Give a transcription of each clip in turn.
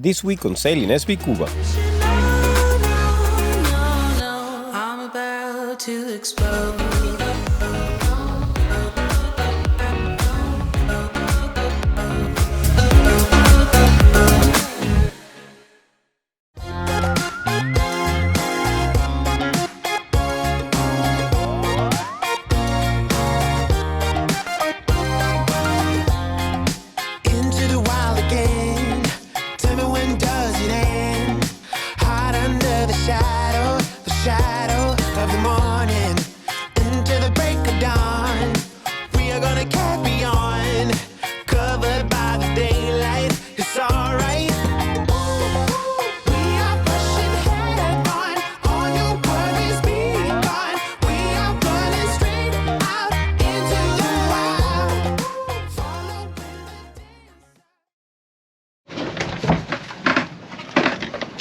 This week on Sailing SB CUBA. I'm about to explode.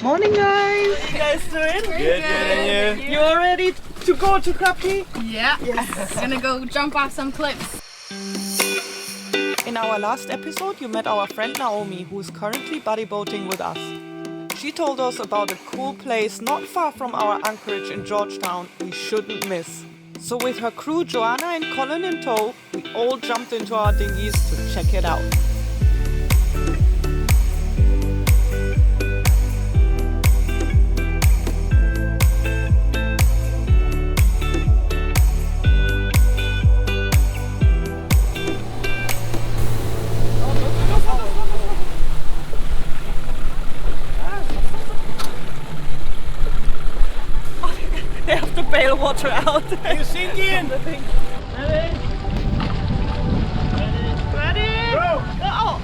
Morning guys! How you guys doing? Good, and you? You all ready to go to CUBA? Yeah, yes. Gonna go jump off some cliffs. In our last episode you met our friend Naomi, who is currently buddy boating with us. She told us about a cool place not far from our anchorage in Georgetown we shouldn't miss. So with her crew Joanna and Colin in tow, we all jumped into our dinghies to check it out. They have to bail water out. Are you sinking? Ready? Ready? Go! Go!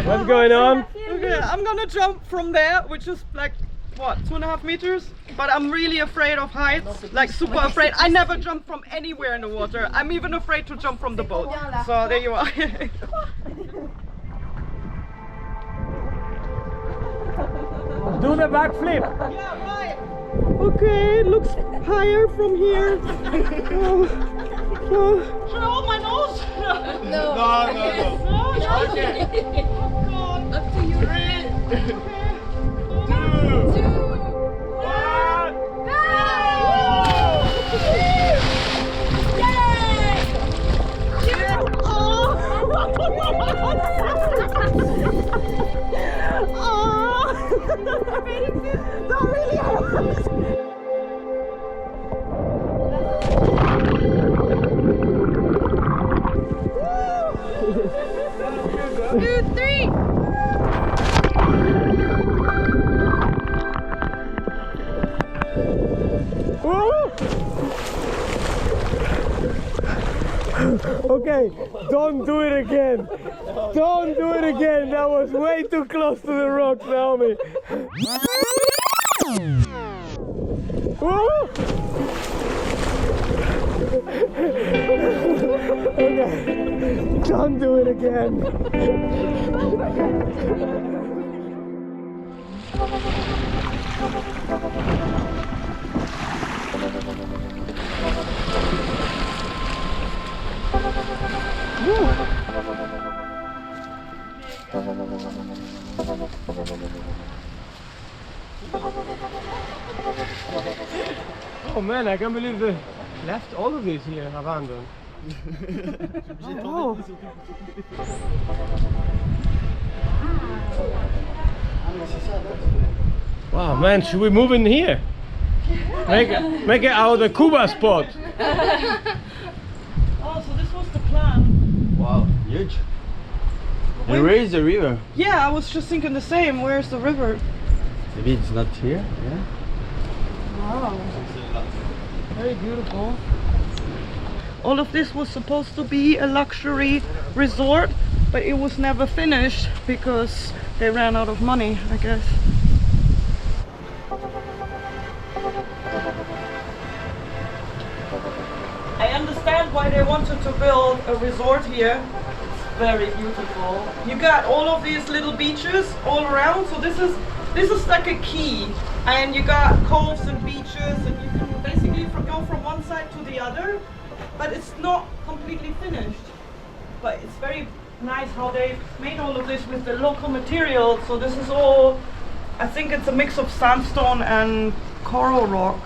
What's going on? Okay, I'm gonna jump from there, which is like, what, 2.5 meters? But I'm really afraid of heights, like super afraid. I never jump from anywhere in the water. I'm even afraid to jump from the boat. So there you are. Do the backflip! Yeah, right. Okay, it looks higher from here. Should I hold my nose? No. No. Okay. Oh God. Up to you. 3, 2, 1, That really hurts. 2, 3. Okay, don't do it again. Don't do it again. That was way too close to the rocks, Naomi. Okay, don't do it again. Oh man, I can't believe they left all of these here abandoned. Oh. Wow man, should we move in here? Make it our CUBA spot. Oh, so this was the plan. Wow, huge. You raised the river. Yeah, I was just thinking the same. Where's the river? Maybe it's not here, yeah? Wow. Very beautiful. All of this was supposed to be a luxury resort, but it was never finished because they ran out of money, I guess. I understand why they wanted to build a resort here. It's very beautiful. You got all of these little beaches all around, so this is like a key, and you got coves and beaches, and you can basically go from one side to the other, but it's not completely finished. But it's very nice how they made all of this with the local material. So this is all, I think it's a mix of sandstone and coral rock.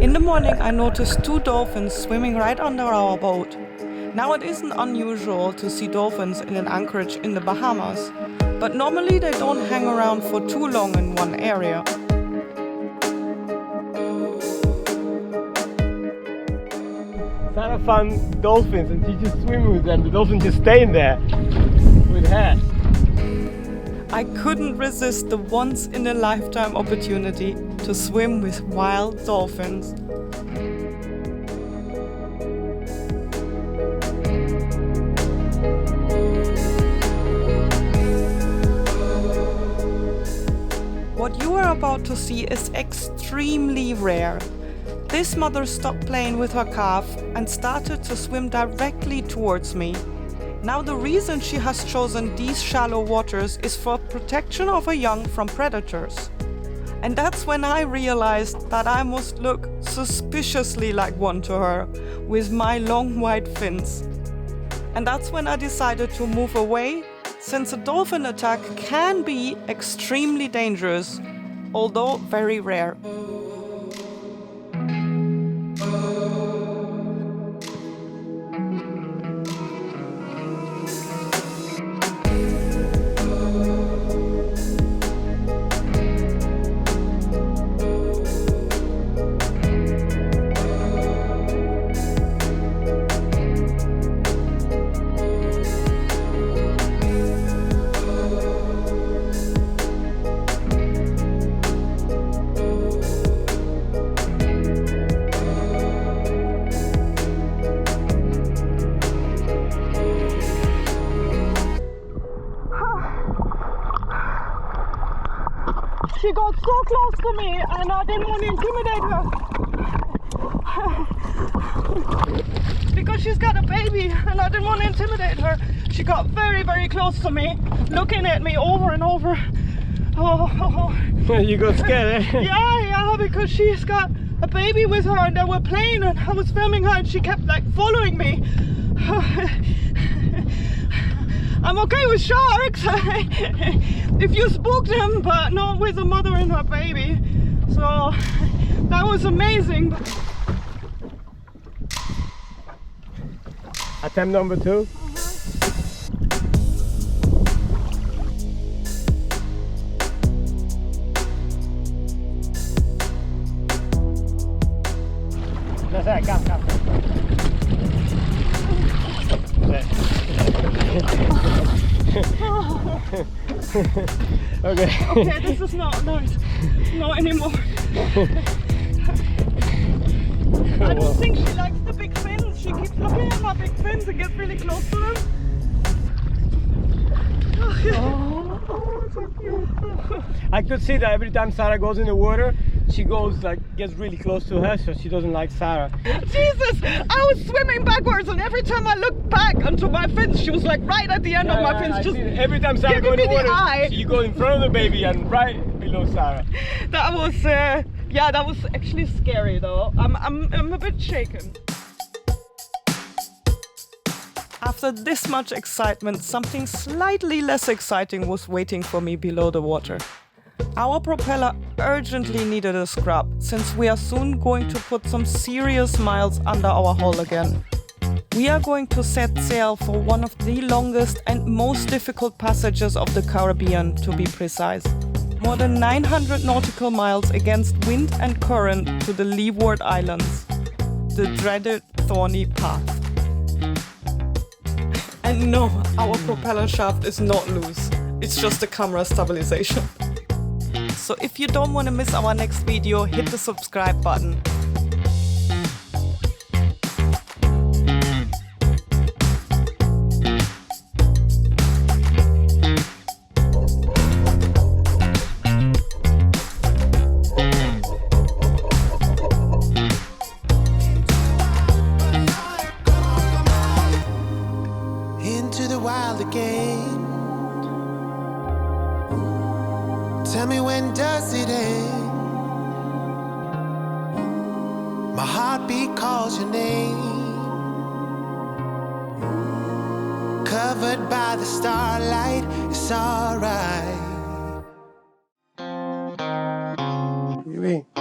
In the morning, I noticed 2 dolphins swimming right under our boat. Now, it isn't unusual to see dolphins in an anchorage in the Bahamas, but normally they don't hang around for too long in one area. Sarah found dolphins and she just swimming with them. The dolphins just staying there with her. I couldn't resist the once-in-a-lifetime opportunity to swim with wild dolphins. What you are about to see is extremely rare. This mother stopped playing with her calf and started to swim directly towards me. Now, the reason she has chosen these shallow waters is for protection of her young from predators. And that's when I realized that I must look suspiciously like one to her, with my long white fins. And that's when I decided to move away, since a dolphin attack can be extremely dangerous, although very rare. She got so close to me and I didn't want to intimidate her. Because she's got a baby and I didn't want to intimidate her. She got very, very close to me, looking at me over and over. Oh. You got scared, eh? Yeah, because she's got a baby with her and they were playing and I was filming her and she kept like following me. I'm okay with sharks if you spook them, but not with a mother and her baby. So that was amazing. Attempt number 2. That's it, come. Okay, this is not nice. Not anymore. I don't think she likes the big fins. She keeps looking at my big fins and gets really close to them. I could see that every time Sarah goes in the water, she gets really close to her, so she doesn't like Sarah. Jesus! I was swimming backwards, and every time I looked back onto my fins, she was like right at the end of my fins. Just every time Sarah goes in the water, you go in front of the baby and right below Sarah. That was actually scary though. I'm a bit shaken. After this much excitement, something slightly less exciting was waiting for me below the water. Our propeller urgently needed a scrub, since we are soon going to put some serious miles under our hull again. We are going to set sail for one of the longest and most difficult passages of the Caribbean, to be precise. more than 900 nautical miles against wind and current to the Leeward Islands, the dreaded thorny path. And no, our propeller shaft is not loose, it's just the camera stabilization. So if you don't want to miss our next video, hit the subscribe button. Into the wild again. Tell me, when does it end? My heartbeat calls your name. Covered by the starlight, it's alright. Baby.